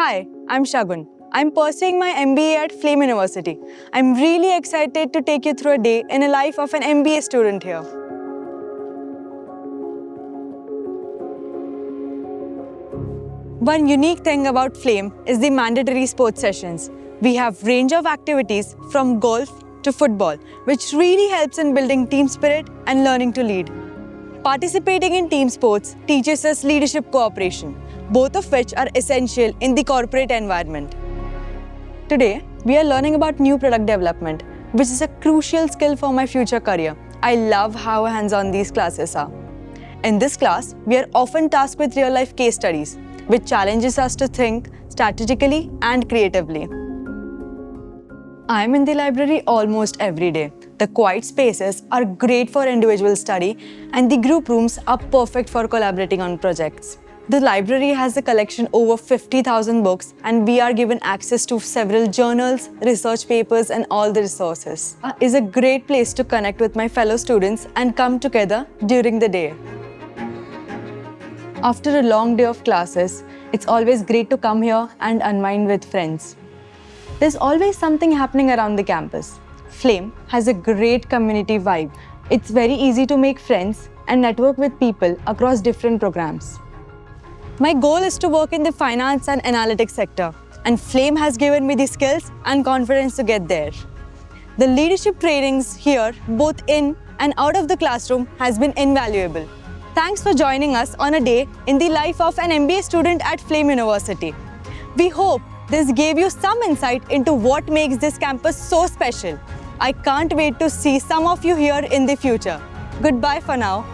Hi, I'm Shagun. I'm pursuing my MBA at Flame University. I'm really excited to take you through a day in the life of an MBA student here. One unique thing about Flame is the mandatory sports sessions. We have range of activities from golf to football, which really helps in building team spirit and learning to lead. Participating in team sports teaches us leadership cooperation, both of which are essential in the corporate environment. Today, we are learning about new product development, which is a crucial skill for my future career. I love how hands-on these classes are. In this class, we are often tasked with real-life case studies, which challenges us to think strategically and creatively. I am in the library almost every day. The quiet spaces are great for individual study, and the group rooms are perfect for collaborating on projects. The library has a collection over 50,000 books, and we are given access to several journals, research papers, and all the resources. It is a great place to connect with my fellow students and come together during the day. After a long day of classes, it's always great to come here and unwind with friends. There's always something happening around the campus. Flame has a great community vibe. It's very easy to make friends and network with people across different programs. My goal is to work in the finance and analytics sector, and Flame has given me the skills and confidence to get there. The leadership trainings here, both in and out of the classroom, has been invaluable. Thanks for joining us on a day in the life of an MBA student at Flame University. We hope this gave you some insight into what makes this campus so special. I can't wait to see some of you here in the future. Goodbye for now.